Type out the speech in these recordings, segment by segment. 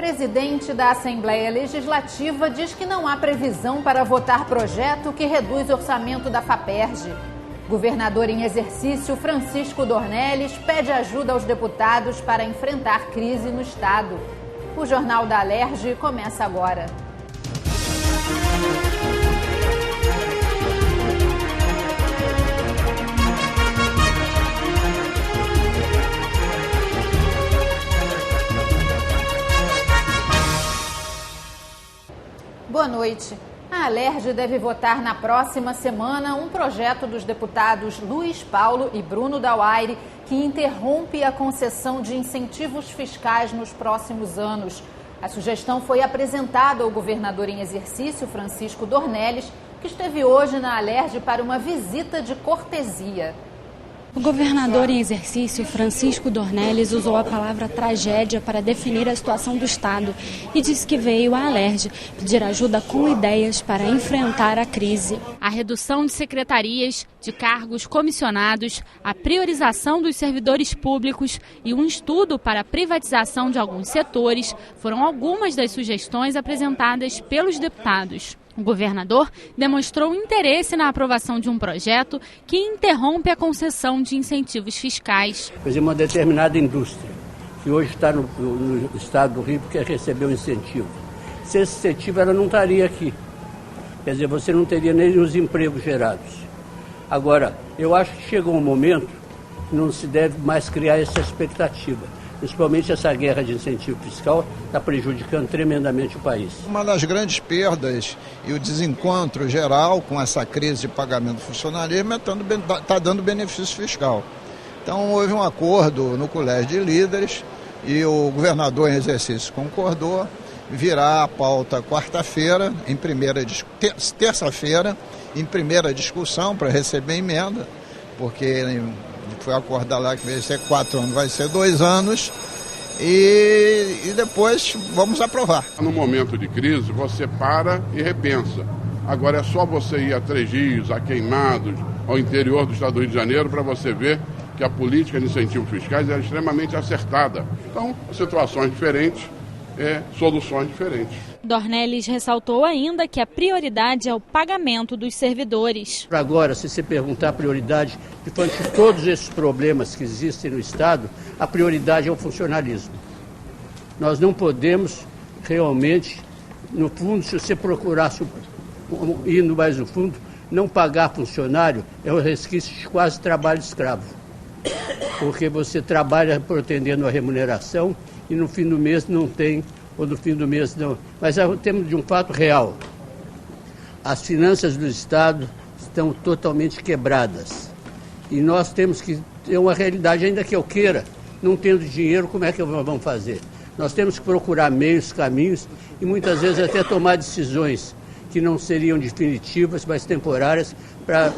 Presidente da Assembleia Legislativa diz que não há previsão para votar projeto que reduz orçamento da FAPERJ. Governador em exercício, Francisco Dornelles, pede ajuda aos deputados para enfrentar crise no Estado. O Jornal da Alerj começa agora. Boa noite. A Alerj deve votar na próxima semana um projeto dos deputados Luiz Paulo e Bruno Dauaire que interrompe a concessão de incentivos fiscais nos próximos anos. A sugestão foi apresentada ao governador em exercício, Francisco Dornelles, que esteve hoje na Alerj para uma visita de cortesia. O governador em exercício, Francisco Dornelles, usou a palavra tragédia para definir a situação do Estado e disse que veio à Alerj pedir ajuda com ideias para enfrentar a crise. A redução de secretarias, de cargos comissionados, a priorização dos servidores públicos e um estudo para a privatização de alguns setores foram algumas das sugestões apresentadas pelos deputados. O governador demonstrou interesse na aprovação de um projeto que interrompe a concessão de incentivos fiscais. Por exemplo, uma determinada indústria, que hoje está no estado do Rio porque recebeu um incentivo. Se esse incentivo ela não estaria aqui. Quer dizer, você não teria nem os empregos gerados. Agora, eu acho que chegou um momento que não se deve mais criar essa expectativa. Principalmente essa guerra de incentivo fiscal está prejudicando tremendamente o país. Uma das grandes perdas e o desencontro geral com essa crise de pagamento do funcionalismo está dando benefício fiscal. Então houve um acordo no Colégio de Líderes e o governador em exercício concordou, virá a pauta quarta-feira, terça-feira, em primeira discussão para receber emenda, porque foi acordar lá que vai ser 4 anos, vai ser 2 anos e depois vamos aprovar. No momento de crise você para e repensa. Agora é só você ir a Trejos, a Queimados, ao interior do estado do Rio de Janeiro para você ver que a política de incentivos fiscais é extremamente acertada. Então, situações diferentes, soluções diferentes. Dornelles ressaltou ainda que a prioridade é o pagamento dos servidores. Agora, se você perguntar a prioridade, diante de todos esses problemas que existem no Estado, a prioridade é o funcionalismo. Nós não podemos realmente, no fundo, se você procurasse indo mais no fundo, não pagar funcionário é um resquício de quase trabalho escravo. Porque você trabalha pretendendo a remuneração e no fim do mês não tem, ou no fim do mês não. Mas temos de um fato real. As finanças do Estado estão totalmente quebradas. E nós temos que ter uma realidade, ainda que eu queira, não tendo dinheiro, como é que vamos fazer? Nós temos que procurar meios, caminhos e muitas vezes até tomar decisões que não seriam definitivas, mas temporárias, para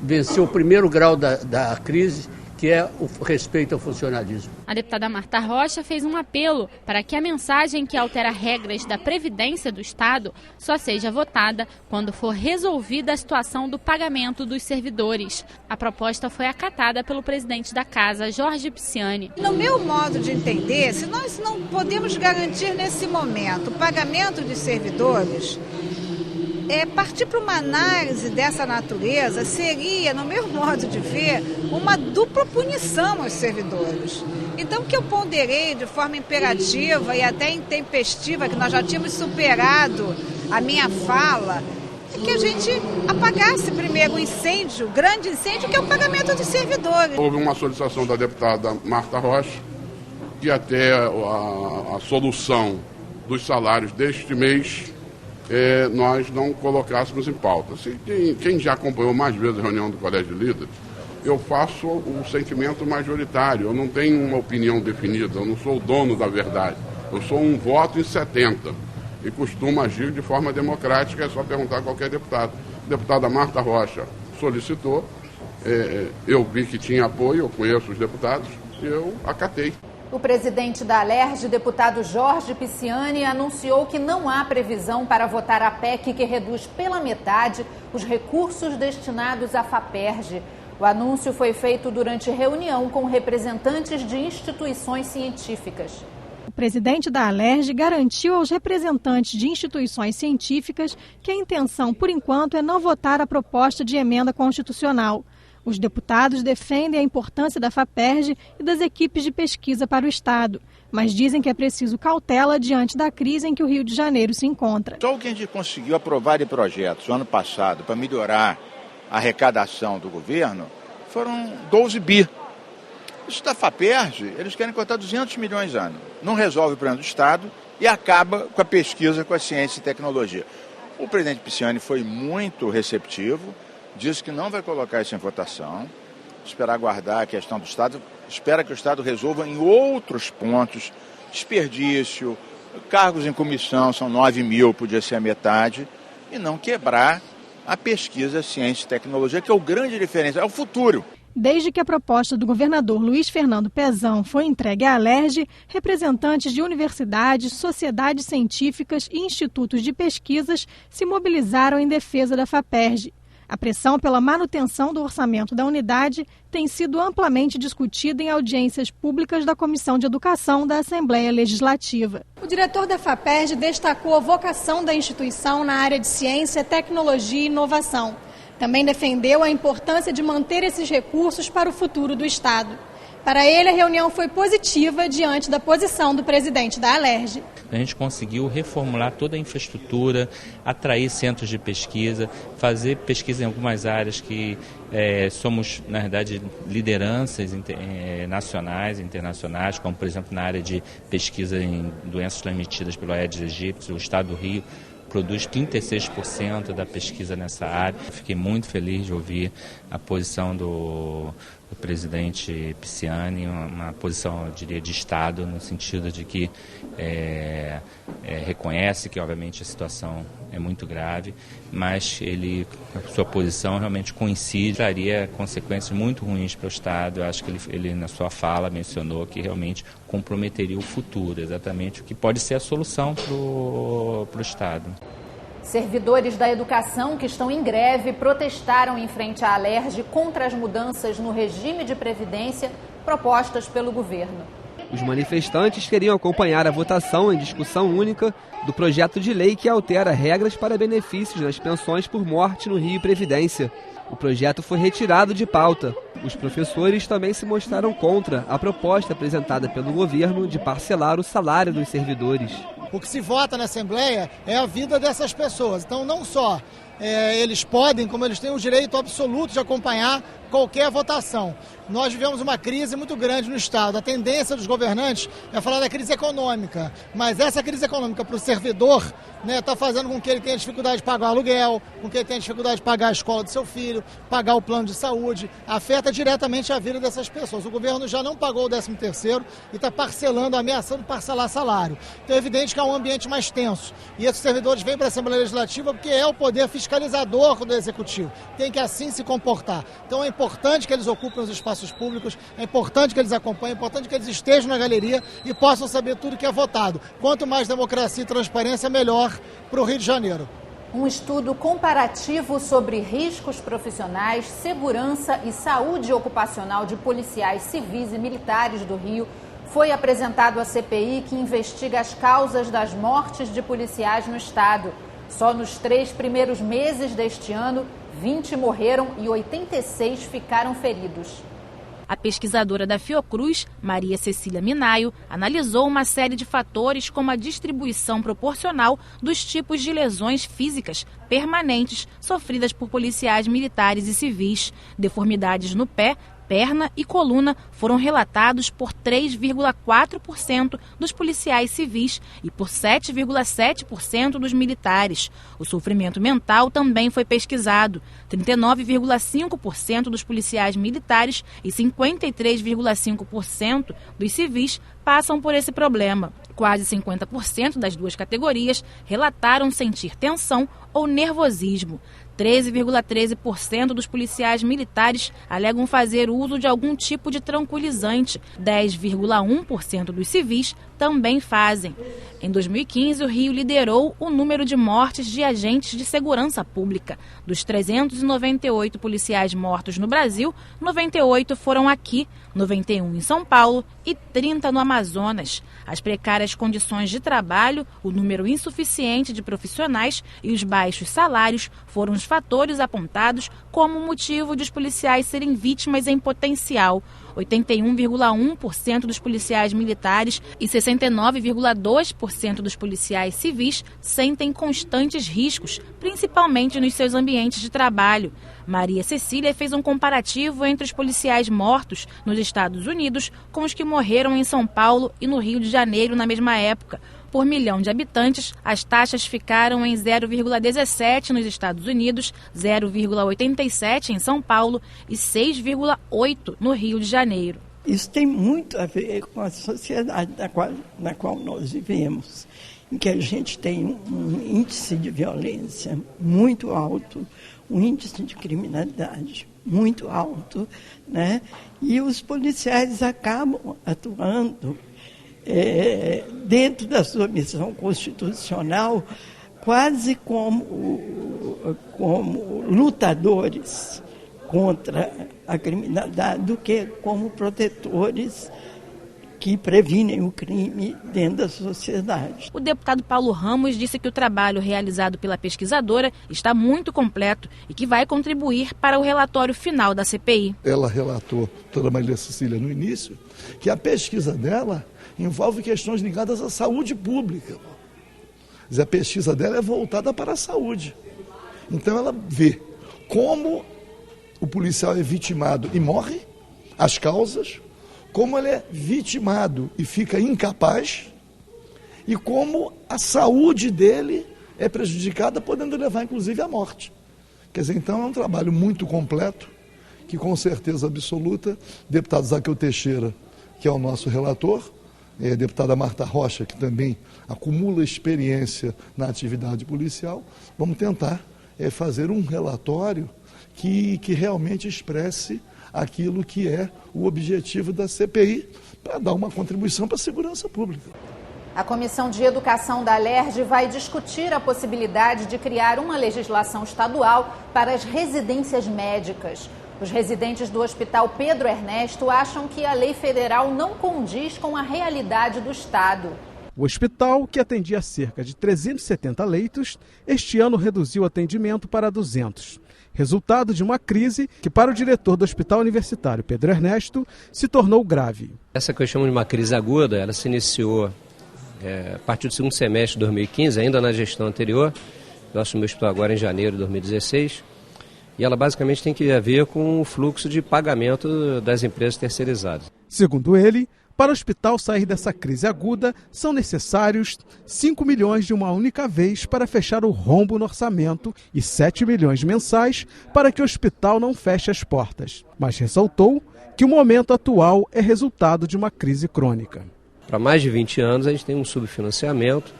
vencer o primeiro grau da crise, que é o respeito ao funcionalismo. A deputada Marta Rocha fez um apelo para que a mensagem que altera regras da Previdência do Estado só seja votada quando for resolvida a situação do pagamento dos servidores. A proposta foi acatada pelo presidente da Casa, Jorge Pisciani. No meu modo de entender, se nós não podemos garantir nesse momento o pagamento de servidores, partir para uma análise dessa natureza seria, no meu modo de ver, uma dupla punição aos servidores. Então, o que eu ponderei de forma imperativa e até intempestiva, que nós já tínhamos superado a minha fala, é que a gente apagasse primeiro o incêndio, o grande incêndio, que é o pagamento dos servidores. Houve uma solicitação da deputada Marta Rocha, que até a solução dos salários deste mês nós não colocássemos em pauta. Quem já acompanhou mais vezes a reunião do Colégio de Líderes, eu faço o sentimento majoritário, eu não tenho uma opinião definida, eu não sou o dono da verdade, eu sou um voto em 70 e costumo agir de forma democrática, é só perguntar a qualquer deputado. A deputada Marta Rocha solicitou, eu vi que tinha apoio, eu conheço os deputados e eu acatei. O presidente da Alerj, deputado Jorge Pisciani, anunciou que não há previsão para votar a PEC que reduz pela metade os recursos destinados à FAPERJ. O anúncio foi feito durante reunião com representantes de instituições científicas. O presidente da Alerj garantiu aos representantes de instituições científicas que a intenção, por enquanto, é não votar a proposta de emenda constitucional. Os deputados defendem a importância da FAPERJ e das equipes de pesquisa para o Estado, mas dizem que é preciso cautela diante da crise em que o Rio de Janeiro se encontra. Só o que a gente conseguiu aprovar de projetos no ano passado para melhorar a arrecadação do governo foram 12 bi. Isso da FAPERJ, eles querem cortar 200 milhões ano. Não resolve o problema do Estado e acaba com a pesquisa, com a ciência e tecnologia. O presidente Pisciani foi muito receptivo, disse que não vai colocar isso em votação, esperar aguardar a questão do Estado, espera que o Estado resolva em outros pontos, desperdício, cargos em comissão são 9 mil, podia ser a metade, e não quebrar a pesquisa, ciência e tecnologia, que é o grande diferencial, é o futuro. Desde que a proposta do governador Luiz Fernando Pezão foi entregue à Alerj, representantes de universidades, sociedades científicas e institutos de pesquisas se mobilizaram em defesa da FAPERJ. A pressão pela manutenção do orçamento da unidade tem sido amplamente discutida em audiências públicas da Comissão de Educação da Assembleia Legislativa. O diretor da FAPERJ destacou a vocação da instituição na área de ciência, tecnologia e inovação. Também defendeu a importância de manter esses recursos para o futuro do Estado. Para ele, a reunião foi positiva diante da posição do presidente da Alerj. A gente conseguiu reformular toda a infraestrutura, atrair centros de pesquisa, fazer pesquisa em algumas áreas que somos, na verdade, lideranças nacionais e internacionais, como, por exemplo, na área de pesquisa em doenças transmitidas pelo Aedes aegypti. O Estado do Rio produz 36% da pesquisa nessa área. Fiquei muito feliz de ouvir a posição do presidente Pisciani, uma posição, eu diria, de Estado, no sentido de que reconhece que, obviamente, a situação é muito grave, mas a sua posição realmente coincide, traria consequências muito ruins para o Estado. Eu acho que ele, na sua fala, mencionou que realmente comprometeria o futuro, exatamente o que pode ser a solução para o Estado. Servidores da educação que estão em greve protestaram em frente à Alerj contra as mudanças no regime de previdência propostas pelo governo. Os manifestantes queriam acompanhar a votação em discussão única do projeto de lei que altera regras para benefícios nas pensões por morte no Rio Previdência. O projeto foi retirado de pauta. Os professores também se mostraram contra a proposta apresentada pelo governo de parcelar o salário dos servidores. O que se vota na Assembleia é a vida dessas pessoas. Então, não só eles podem, como eles têm o direito absoluto de acompanhar qualquer votação. Nós vivemos uma crise muito grande no Estado. A tendência dos governantes é falar da crise econômica, mas essa crise econômica para o servidor está fazendo com que ele tenha dificuldade de pagar o aluguel, com que ele tenha dificuldade de pagar a escola do seu filho, pagar o plano de saúde, afeta diretamente a vida dessas pessoas. O governo já não pagou o 13º e está parcelando, ameaçando parcelar salário. Então é evidente que é um ambiente mais tenso. E esses servidores vêm para a Assembleia Legislativa porque é o poder fiscalizador do Executivo. Tem que assim se comportar. Então é importante que eles ocupem os espaços públicos, é importante que eles acompanhem, é importante que eles estejam na galeria e possam saber tudo que é votado. Quanto mais democracia e transparência, melhor para o Rio de Janeiro. Um estudo comparativo sobre riscos profissionais, segurança e saúde ocupacional de policiais civis e militares do Rio foi apresentado à CPI, que investiga as causas das mortes de policiais no estado. Só nos 3 primeiros meses deste ano, 20 morreram e 86 ficaram feridos. A pesquisadora da Fiocruz, Maria Cecília Minaio, analisou uma série de fatores como a distribuição proporcional dos tipos de lesões físicas permanentes sofridas por policiais militares e civis. Deformidades no pé, perna e coluna foram relatados por 3,4% dos policiais civis e por 7,7% dos militares. O sofrimento mental também foi pesquisado. 39,5% dos policiais militares e 53,5% dos civis passam por esse problema. Quase 50% das duas categorias relataram sentir tensão ou nervosismo. 13,13% dos policiais militares alegam fazer uso de algum tipo de tranquilizante. 10,1% dos civis também fazem. Em 2015, o Rio liderou o número de mortes de agentes de segurança pública. Dos 398 policiais mortos no Brasil, 98 foram aqui, 91 em São Paulo e 30 no Amazonas. As precárias condições de trabalho, o número insuficiente de profissionais e os baixos salários foram os fatores apontados como motivo de os policiais serem vítimas em potencial. 81,1% dos policiais militares e 69,2% dos policiais civis sentem constantes riscos, principalmente nos seus ambientes de trabalho. Maria Cecília fez um comparativo entre os policiais mortos nos Estados Unidos com os que morreram em São Paulo e no Rio de Janeiro na mesma época. Por milhão de habitantes, as taxas ficaram em 0,17 nos Estados Unidos, 0,87 em São Paulo e 6,8 no Rio de Janeiro. Isso tem muito a ver com a sociedade na qual nós vivemos, em que a gente tem um índice de violência muito alto, um índice de criminalidade muito alto, né? E os policiais acabam atuando dentro da sua missão constitucional, quase como lutadores contra a criminalidade, do que como protetores que previnem o crime dentro da sociedade. O deputado Paulo Ramos disse que o trabalho realizado pela pesquisadora está muito completo e que vai contribuir para o relatório final da CPI. Ela relatou, doutora Maria Cecília, no início, que a pesquisa dela envolve questões ligadas à saúde pública. Mas a pesquisa dela é voltada para a saúde. Então ela vê como o policial é vitimado e morre, as causas, como ele é vitimado e fica incapaz, e como a saúde dele é prejudicada, podendo levar inclusive à morte. Quer dizer, então é um trabalho muito completo, que com certeza absoluta, o deputado Zaqueu Teixeira, que é o nosso relator, a deputada Marta Rocha, que também acumula experiência na atividade policial, vamos tentar fazer um relatório que realmente expresse aquilo que é o objetivo da CPI, para dar uma contribuição para a segurança pública. A Comissão de Educação da Alerj vai discutir a possibilidade de criar uma legislação estadual para as residências médicas. Os residentes do Hospital Pedro Ernesto acham que a lei federal não condiz com a realidade do estado. O hospital, que atendia cerca de 370 leitos, este ano reduziu o atendimento para 200. Resultado de uma crise que, para o diretor do Hospital Universitário Pedro Ernesto, se tornou grave. Essa que eu chamo de uma crise aguda, ela se iniciou a partir do segundo semestre de 2015, ainda na gestão anterior. Eu assumi o hospital agora em janeiro de 2016. E ela basicamente tem que ver com o fluxo de pagamento das empresas terceirizadas. Segundo ele, para o hospital sair dessa crise aguda, são necessários 5 milhões de uma única vez para fechar o rombo no orçamento e 7 milhões mensais para que o hospital não feche as portas. Mas ressaltou que o momento atual é resultado de uma crise crônica. Para mais de 20 anos, a gente tem um subfinanciamento,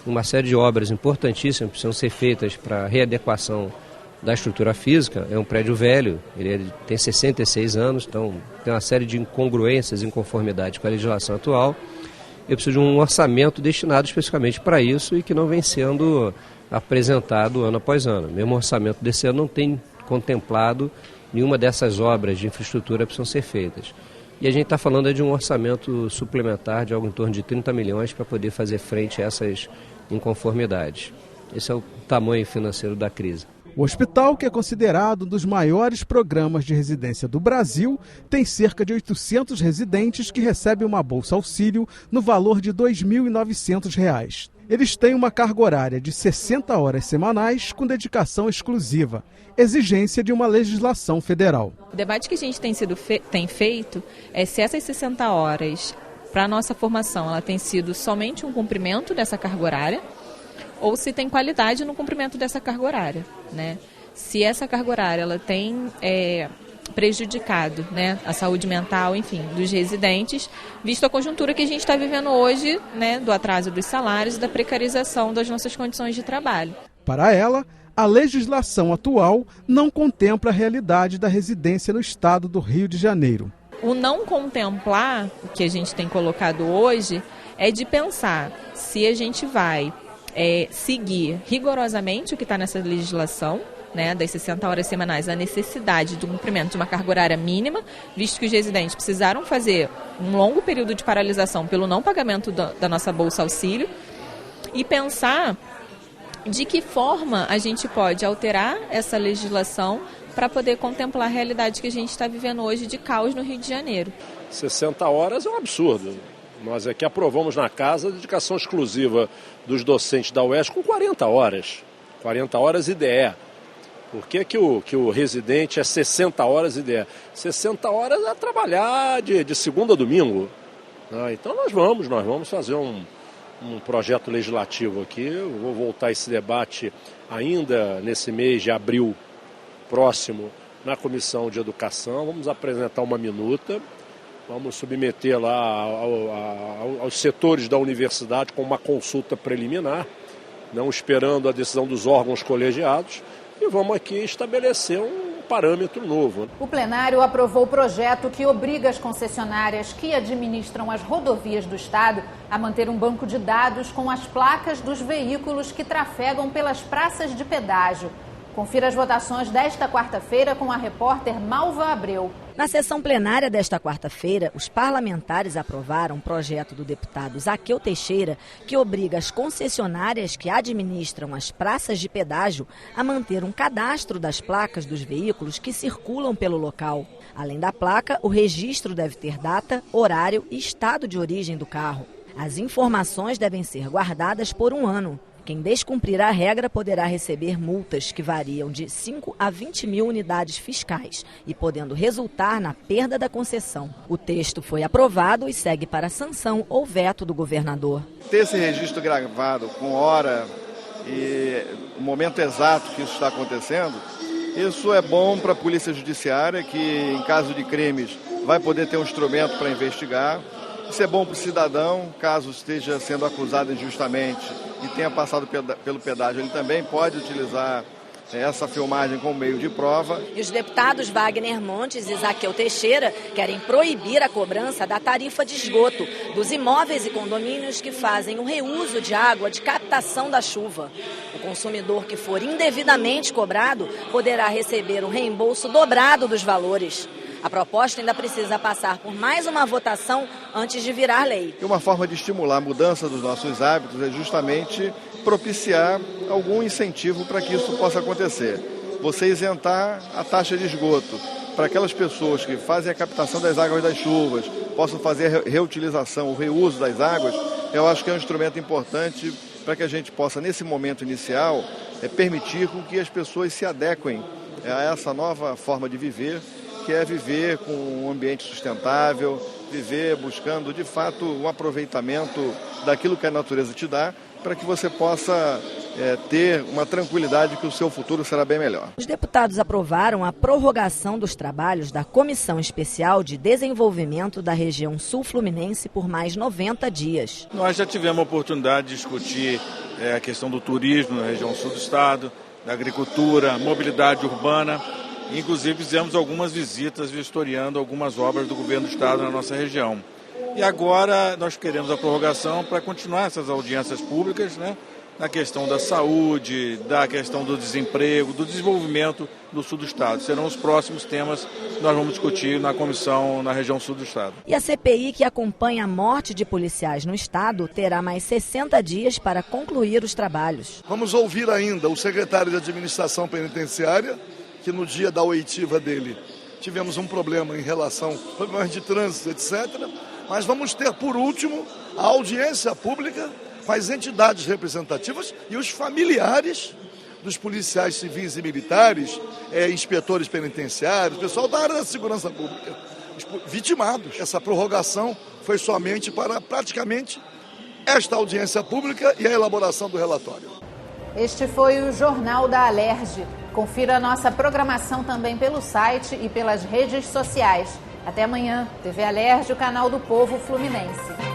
uma série de obras importantíssimas que precisam ser feitas para a readequação da estrutura física. É um prédio velho, ele tem 66 anos, então tem uma série de incongruências, inconformidades com a legislação atual. Eu preciso de um orçamento destinado especificamente para isso e que não vem sendo apresentado ano após ano. Mesmo o orçamento desse ano não tem contemplado nenhuma dessas obras de infraestrutura que precisam ser feitas. E a gente está falando de um orçamento suplementar de algo em torno de 30 milhões para poder fazer frente a essas inconformidades. Esse é o tamanho financeiro da crise. O hospital, que é considerado um dos maiores programas de residência do Brasil, tem cerca de 800 residentes que recebem uma bolsa-auxílio no valor de R$ 2.900. Eles têm uma carga horária de 60 horas semanais com dedicação exclusiva, exigência de uma legislação federal. O debate que a gente tem feito é se essas 60 horas para a nossa formação ela tem sido somente um cumprimento dessa carga horária, ou se tem qualidade no cumprimento dessa carga horária, né? Se essa carga horária ela tem prejudicado, né, a saúde mental, enfim, dos residentes, visto a conjuntura que a gente está vivendo hoje, né, do atraso dos salários e da precarização das nossas condições de trabalho. Para ela, a legislação atual não contempla a realidade da residência no estado do Rio de Janeiro. O não contemplar, que a gente tem colocado hoje, é de pensar se a gente vai seguir rigorosamente o que está nessa legislação, né, das 60 horas semanais, a necessidade do cumprimento de uma carga horária mínima, visto que os residentes precisaram fazer um longo período de paralisação pelo não pagamento da nossa Bolsa Auxílio, e pensar de que forma a gente pode alterar essa legislação para poder contemplar a realidade que a gente está vivendo hoje de caos no Rio de Janeiro. 60 horas é um absurdo. Nós aqui aprovamos na casa a dedicação exclusiva dos docentes da UESC com 40 horas. 40 horas IDE. Por que o residente é 60 horas IDE? 60 horas é trabalhar de segunda a domingo. Então nós vamos fazer um projeto legislativo aqui. Eu vou voltar esse debate ainda nesse mês de abril próximo na Comissão de Educação. Vamos apresentar uma minuta. Vamos submeter lá aos setores da universidade com uma consulta preliminar, não esperando a decisão dos órgãos colegiados, e vamos aqui estabelecer um parâmetro novo. O plenário aprovou o projeto que obriga as concessionárias que administram as rodovias do estado a manter um banco de dados com as placas dos veículos que trafegam pelas praças de pedágio. Confira as votações desta quarta-feira com a repórter Malva Abreu. Na sessão plenária desta quarta-feira, os parlamentares aprovaram um projeto do deputado Zaqueu Teixeira que obriga as concessionárias que administram as praças de pedágio a manter um cadastro das placas dos veículos que circulam pelo local. Além da placa, o registro deve ter data, horário e estado de origem do carro. As informações devem ser guardadas por 1 ano. Quem descumprir a regra poderá receber multas que variam de 5 a 20 mil unidades fiscais e podendo resultar na perda da concessão. O texto foi aprovado e segue para sanção ou veto do governador. Ter esse registro gravado com hora e o momento exato que isso está acontecendo, isso é bom para a Polícia Judiciária, que em caso de crimes vai poder ter um instrumento para investigar. Isso é bom para o cidadão, caso esteja sendo acusado injustamente e tenha passado pelo pedágio, ele também pode utilizar essa filmagem como meio de prova. E os deputados Wagner Montes e Zaqueu Teixeira querem proibir a cobrança da tarifa de esgoto dos imóveis e condomínios que fazem o reuso de água de captação da chuva. O consumidor que for indevidamente cobrado poderá receber um reembolso dobrado dos valores. A proposta ainda precisa passar por mais uma votação antes de virar lei. E uma forma de estimular a mudança dos nossos hábitos é justamente propiciar algum incentivo para que isso possa acontecer. Você isentar a taxa de esgoto para aquelas pessoas que fazem a captação das águas das chuvas, possam fazer a reutilização, o reuso das águas, eu acho que é um instrumento importante para que a gente possa, nesse momento inicial, permitir com que as pessoas se adequem a essa nova forma de viver, que é viver com um ambiente sustentável, viver buscando, de fato, um aproveitamento daquilo que a natureza te dá, para que você possa ter uma tranquilidade que o seu futuro será bem melhor. Os deputados aprovaram a prorrogação dos trabalhos da Comissão Especial de Desenvolvimento da Região Sul-Fluminense por mais 90 dias. Nós já tivemos a oportunidade de discutir a questão do turismo na região sul do estado, da agricultura, mobilidade urbana. Inclusive fizemos algumas visitas vistoriando algumas obras do governo do estado na nossa região. E agora nós queremos a prorrogação para continuar essas audiências públicas, né, na questão da saúde, da questão do desemprego, do desenvolvimento do sul do estado. Serão os próximos temas que nós vamos discutir na comissão na região sul do estado. E a CPI, que acompanha a morte de policiais no estado, terá mais 60 dias para concluir os trabalhos. Vamos ouvir ainda o secretário de Administração Penitenciária, que no dia da oitiva dele tivemos um problema em relação a problemas de trânsito, etc. Mas vamos ter, por último, a audiência pública com as entidades representativas e os familiares dos policiais civis e militares, inspetores penitenciários, pessoal da área da segurança pública, vitimados. Essa prorrogação foi somente para praticamente esta audiência pública e a elaboração do relatório. Este foi o Jornal da Alerj. Confira a nossa programação também pelo site e pelas redes sociais. Até amanhã. TV Alerj, o canal do povo fluminense.